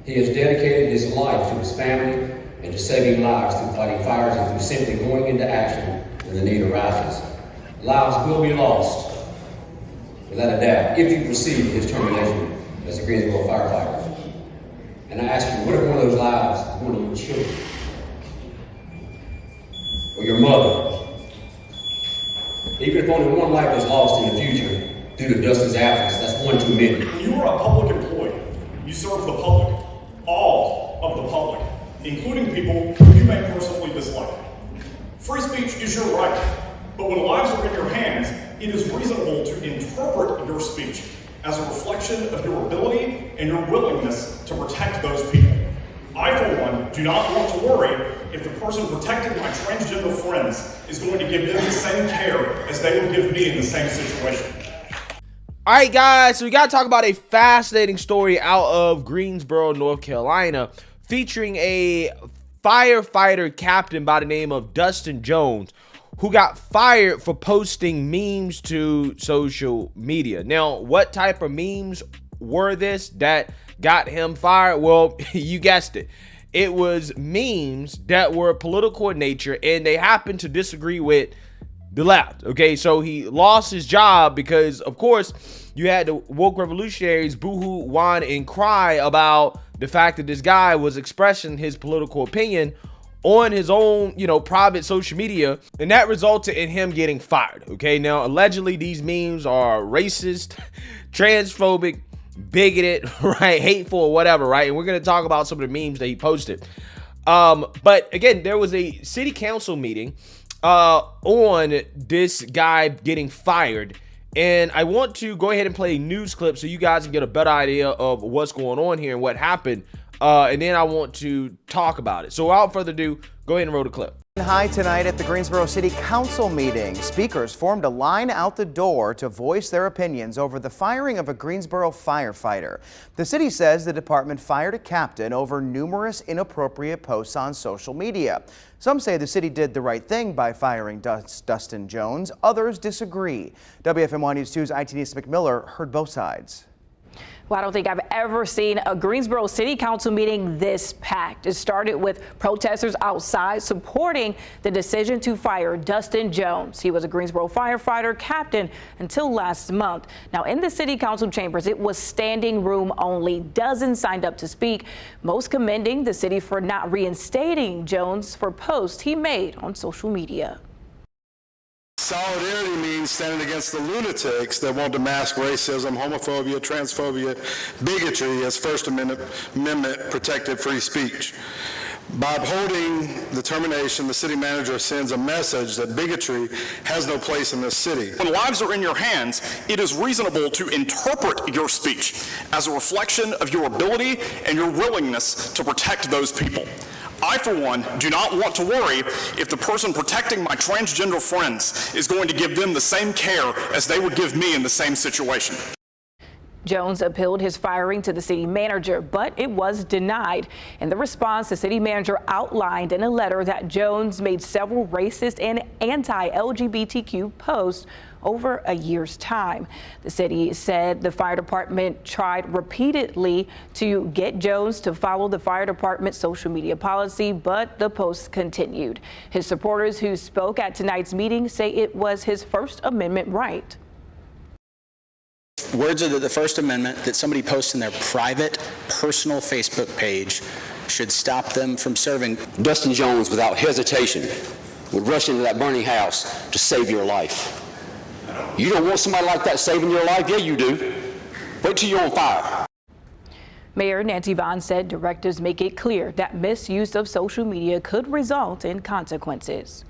He has dedicated his life to his family and to saving lives through fighting fires and through simply going into action when the need arises. Lives will be lost, without a doubt, if you receive his termination as a Greensboro firefighter. And I ask you, what if one of those lives is one of your children? Or your mother? Even if only one life is lost in the future due to Dustin's absence, that's one too many. You are a public employee. You serve the public. All of the public, including people who you may personally dislike. Free speech is your right, but when lives are in your hands, it is reasonable to interpret your speech as a reflection of your ability and your willingness to protect those people. I, for one, do not want to worry if the person protecting my transgender friends is going to give them the same care as they would give me in the same situation. All right, guys, so we got to talk about a fascinating story out of Greensboro, North Carolina, featuring a firefighter captain by the name of Dustin Jones, who got fired for posting memes to social media. Now, what type of memes were this that got him fired? Well, you guessed it. It was memes that were political in nature, and they happened to disagree with the left. Okay, so he lost his job because, of course, you had the woke revolutionaries boohoo, whine, and cry about the fact that this guy was expressing his political opinion on his own, private social media, and that resulted in him getting fired. Okay, now allegedly these memes are racist, transphobic, bigoted, right, hateful, or whatever, right? And we're gonna talk about some of the memes that he posted. But again, there was a city council meeting on this guy getting fired, and I want to go ahead and play a news clip so you guys can get a better idea of what's going on here and what happened, and then I want to talk about it. So without further ado, go ahead and roll the clip. High tonight at the Greensboro City Council meeting. Speakers formed a line out the door to voice their opinions over the firing of a Greensboro firefighter. The city says the department fired a captain over numerous inappropriate posts on social media. Some say the city did the right thing by firing Dustin Jones. Others disagree. WFMY News 2's ITD's McMiller heard both sides. Well, I don't think I've ever seen a Greensboro City Council meeting this packed. It started with protesters outside supporting the decision to fire Dustin Jones. He was a Greensboro firefighter captain until last month. Now, in the City Council chambers, it was standing room only. Dozens signed up to speak, most commending the city for not reinstating Jones for posts he made on social media. Solidarity means standing against the lunatics that want to mask racism, homophobia, transphobia, bigotry as First Amendment protected free speech. By upholding the termination, the city manager sends a message that bigotry has no place in this city. When lives are in your hands, it is reasonable to interpret your speech as a reflection of your ability and your willingness to protect those people. I, for one, do not want to worry if the person protecting my transgender friends is going to give them the same care as they would give me in the same situation. Jones appealed his firing to the city manager, but it was denied. In the response, the city manager outlined in a letter that Jones made several racist and anti-LGBTQ posts over a year's time. The city said the fire department tried repeatedly to get Jones to follow the fire department's social media policy, but the posts continued. His supporters who spoke at tonight's meeting say it was his First Amendment right. Words of the First Amendment that somebody posts in their private, personal Facebook page should stop them from serving. Dustin Jones, without hesitation, would rush into that burning house to save your life. You don't want somebody like that saving your life? Yeah, you do. Wait till you're on fire. Mayor Nancy Vaughn said directives make it clear that misuse of social media could result in consequences.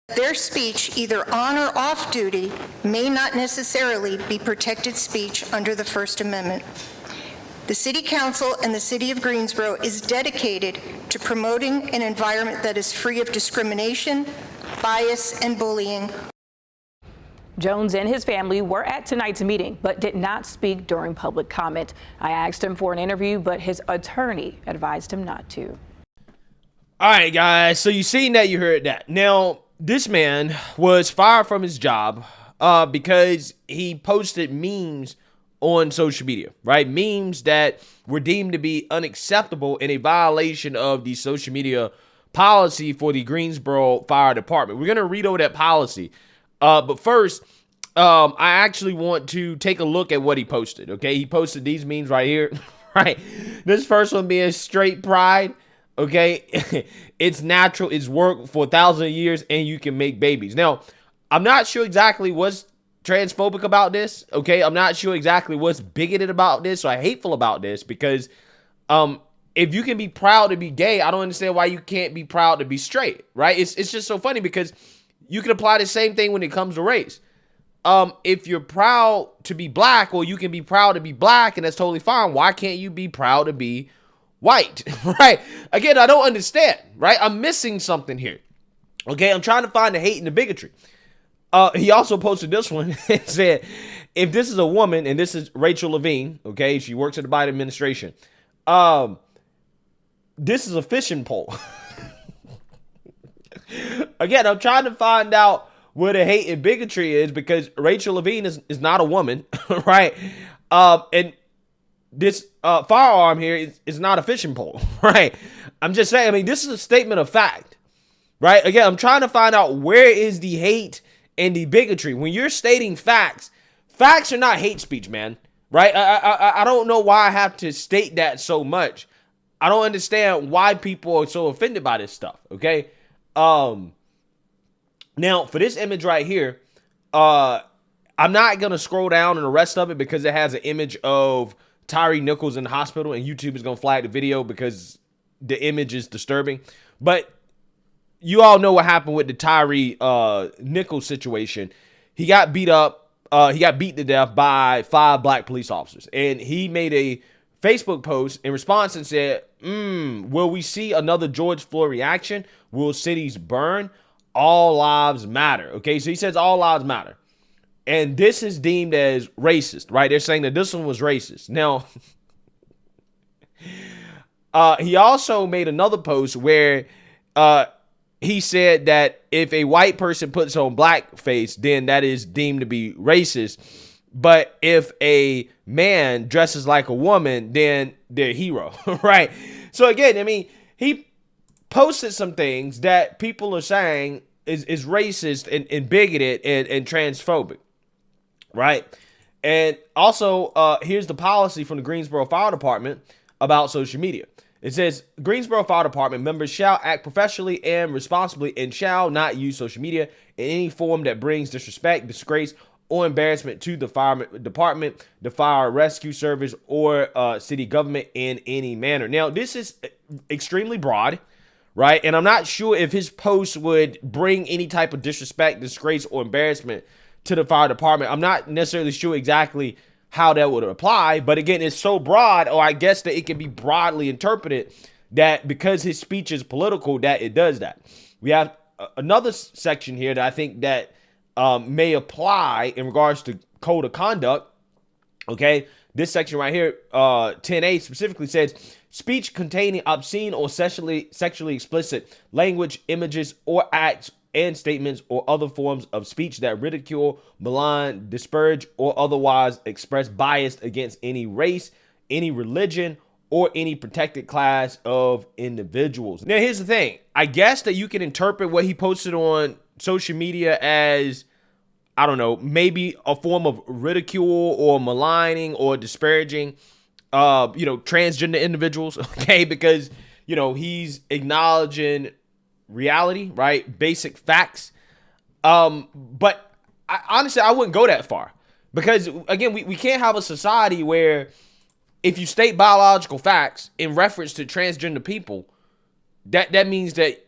Their speech, either on or off duty, may not necessarily be protected speech under the First Amendment. The City Council and the City of Greensboro is dedicated to promoting an environment that is free of discrimination, bias, and bullying. Jones and his family were at tonight's meeting, but did not speak during public comment. I asked him for an interview, but his attorney advised him not to. All right, guys, so you seen that, you heard that. Now, this man was fired from his job because he posted memes on social media, right? Memes that were deemed to be unacceptable in a violation of the social media policy for the Greensboro Fire Department. We're going to read over that policy. But first, I actually want to take a look at what he posted, okay? He posted these memes right here, right? This first one being straight pride, okay? It's natural, it's worked for 1,000 years, and you can make babies. Now, I'm not sure exactly what's transphobic about this, okay? I'm not sure exactly what's bigoted about this or hateful about this, because if you can be proud to be gay, I don't understand why you can't be proud to be straight, right? It's just so funny because you can apply the same thing when it comes to race. If you're proud to be black, or you can be proud to be black, and that's totally fine, why can't you be proud to be white, right? Again, I don't understand, right? I'm missing something here, okay? I'm trying to find the hate and the bigotry. He also posted this one and said, if this is a woman, and this is Rachel Levine, okay, she works at the Biden administration, this is a fishing pole. Again, I'm trying to find out where the hate and bigotry is, because Rachel Levine is not a woman, right? And this firearm here is not a fishing pole, right? I'm just saying, I mean, this is a statement of fact, right? Again, I'm trying to find out where is the hate and the bigotry. When you're stating facts, facts are not hate speech, man, right? I don't know why I have to state that so much. I don't understand why people are so offended by this stuff, okay? Now, for this image right here, I'm not going to scroll down in the rest of it because it has an image of Tyree Nichols in the hospital, and YouTube is going to flag the video because the image is disturbing. But you all know what happened with the Tyree Nichols situation. He got beat up. He got beat to death by 5 black police officers. And he made a Facebook post in response and said, will we see another George Floyd reaction? Will cities burn? All lives matter. Okay, so he says all lives matter. And this is deemed as racist, right? They're saying that this one was racist. Now, he also made another post where he said that if a white person puts on blackface, then that is deemed to be racist. But if a man dresses like a woman, then they're a hero, right? So again, I mean, he posted some things that people are saying is racist and bigoted and transphobic, right? And also, here's the policy from the Greensboro Fire Department about social media. It says, Greensboro Fire Department members shall act professionally and responsibly and shall not use social media in any form that brings disrespect, disgrace, or embarrassment to the fire department, the fire rescue service, or city government in any manner. Now, this is extremely broad, right? And I'm not sure if his post would bring any type of disrespect, disgrace, or embarrassment to the fire department. I'm not necessarily sure exactly how that would apply, but again, it's so broad, or I guess that it can be broadly interpreted that because his speech is political, that it does that. We have another section here that I think that may apply in regards to code of conduct. Okay, this section right here, 10A specifically says, speech containing obscene or sexually explicit language, images, or acts and statements or other forms of speech that ridicule, malign, disparage, or otherwise express bias against any race, any religion, or any protected class of individuals. Now, here's the thing. I guess that you can interpret what he posted on social media as, I don't know, maybe a form of ridicule or maligning or disparaging, transgender individuals, okay? Because, he's acknowledging reality, right? Basic facts. But honestly, I wouldn't go that far because, again, we can't have a society where if you state biological facts in reference to transgender people, that means that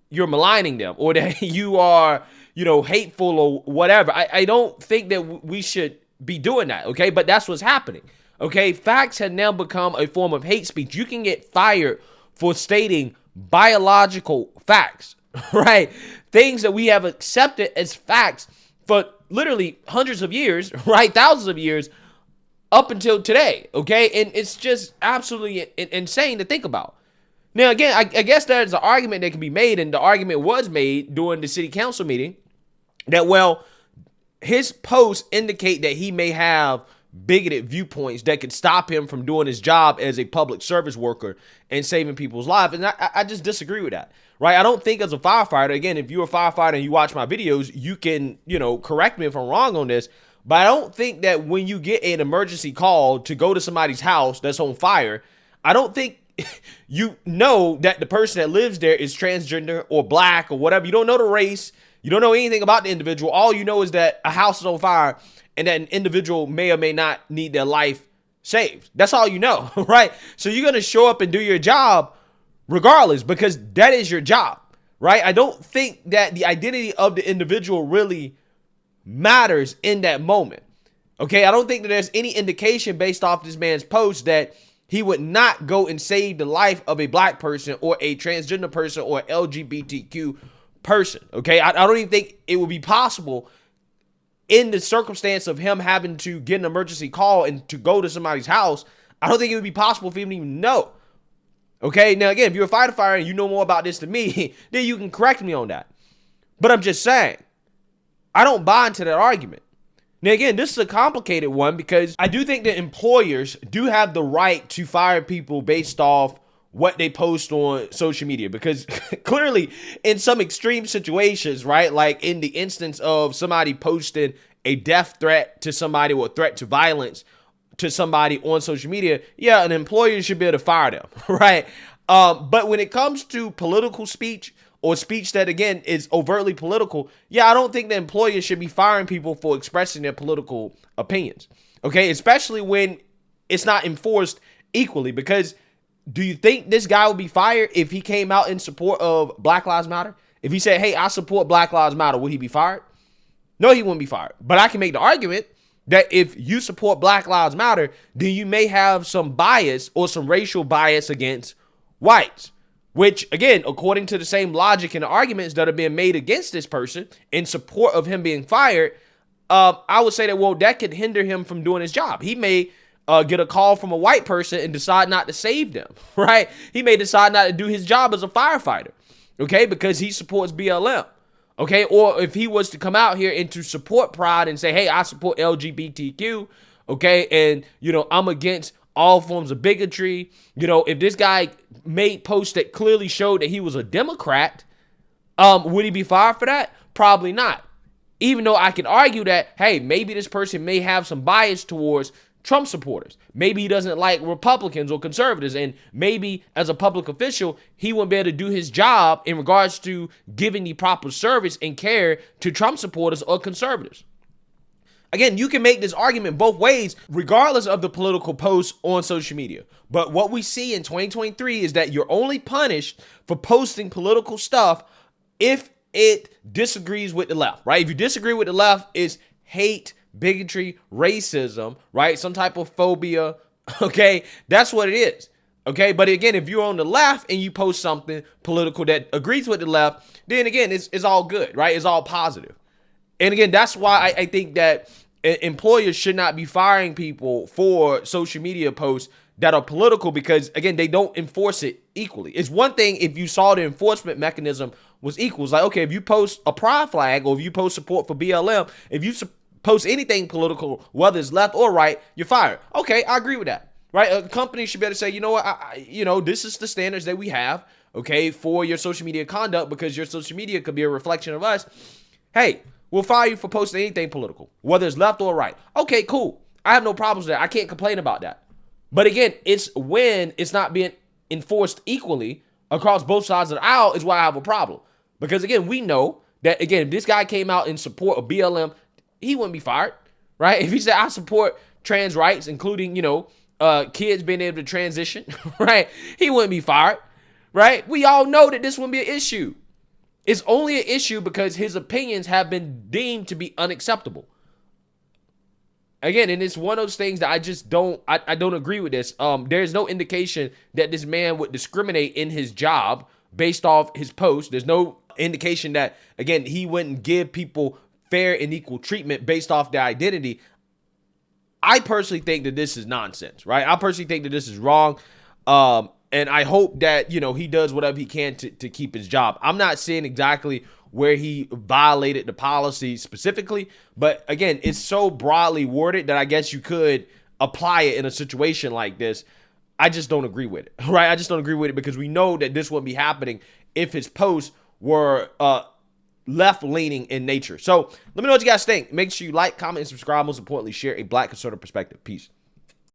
you're maligning them or that you are, hateful or whatever. I don't think that we should be doing that, okay? But that's what's happening, okay? Facts have now become a form of hate speech. You can get fired for stating biological facts, right? Things that we have accepted as facts for literally hundreds of years, right? Thousands of years up until today, okay? And it's just absolutely insane to think about. Now, again, I guess there's an argument that can be made, and the argument was made during the city council meeting that, well, his posts indicate that he may have bigoted viewpoints that could stop him from doing his job as a public service worker and saving people's lives. And I just disagree with that, right? I don't think as a firefighter, again, if you're a firefighter and you watch my videos, you can, correct me if I'm wrong on this, but I don't think that when you get an emergency call to go to somebody's house that's on fire, I don't think you know that the person that lives there is transgender or black or whatever. You don't know the race. You don't know anything about the individual. All you know is that a house is on fire and that an individual may or may not need their life saved. That's all you know, right? So you're going to show up and do your job regardless because that is your job, right? I don't think that the identity of the individual really matters in that moment, okay? I don't think that there's any indication based off this man's post that he would not go and save the life of a black person or a transgender person or LGBTQ person, okay? I don't even think it would be possible in the circumstance of him having to get an emergency call and to go to somebody's house. I don't think it would be possible for him to even know, okay? Now, again, if you're a firefighter and you know more about this than me, then you can correct me on that. But I'm just saying, I don't buy into that argument. Now, again, this is a complicated one because I do think that employers do have the right to fire people based off what they post on social media because clearly in some extreme situations, right, like in the instance of somebody posting a death threat to somebody or a threat to violence to somebody on social media, yeah, an employer should be able to fire them, right? But when it comes to political speech or speech that, again, is overtly political, yeah, I don't think the employer should be firing people for expressing their political opinions, okay? Especially when it's not enforced equally, because do you think this guy would be fired if he came out in support of Black Lives Matter? If he said, hey, I support Black Lives Matter, would he be fired? No, he wouldn't be fired. But I can make the argument that if you support Black Lives Matter, then you may have some bias or some racial bias against whites. Which, again, according to the same logic and the arguments that are being made against this person in support of him being fired, I would say that, well, that could hinder him from doing his job. He may get a call from a white person and decide not to save them, right? He may decide not to do his job as a firefighter, okay, because he supports BLM, okay? Or if he was to come out here and to support Pride and say, hey, I support LGBTQ, okay, and, I'm against all forms of bigotry. If this guy made posts that clearly showed that he was a Democrat, would he be fired for that? Probably not. Even though I can argue that, hey, maybe this person may have some bias towards Trump supporters. Maybe he doesn't like Republicans or conservatives, and maybe as a public official, he wouldn't be able to do his job in regards to giving the proper service and care to Trump supporters or conservatives. Again, you can make this argument both ways, regardless of the political posts on social media. But what we see in 2023 is that you're only punished for posting political stuff if it disagrees with the left, right? If you disagree with the left, it's hate, bigotry, racism, right? Some type of phobia, okay? That's what it is, okay? But again, if you're on the left and you post something political that agrees with the left, then again, it's all good, right? It's all positive. And again, that's why I think that employers should not be firing people for social media posts that are political because, again, they don't enforce it equally. It's one thing if you saw the enforcement mechanism was equal. It's like, okay, if you post a pride flag or if you post support for BLM, if you post anything political, whether it's left or right, you're fired. Okay, I agree with that, right? A company should be able to say, you know what, this is the standards that we have, okay, for your social media conduct because your social media could be a reflection of us. Hey, we'll fire you for posting anything political, whether it's left or right. Okay, cool. I have no problems with that. I can't complain about that. But again, it's when it's not being enforced equally across both sides of the aisle is why I have a problem. Because again, we know that, again, if this guy came out in support of BLM, he wouldn't be fired, right? If he said, I support trans rights, including, kids being able to transition, right? He wouldn't be fired, right? We all know that this wouldn't be an issue. It's only an issue because his opinions have been deemed to be unacceptable. Again, and it's one of those things that I just don't agree with this. There's no indication that this man would discriminate in his job based off his post. There's no indication that, again, he wouldn't give people fair and equal treatment based off their identity. I personally think that this is nonsense, right? I personally think that this is wrong. And I hope that, you know, he does whatever he can to keep his job. I'm not saying exactly where he violated the policy specifically, but again, it's so broadly worded that I guess you could apply it in a situation like this. I just don't agree with it, right? I just don't agree with it because we know that this wouldn't be happening if his posts were left-leaning in nature. So let me know what you guys think. Make sure you like, comment, and subscribe. Most importantly, share a Black conservative perspective. Peace.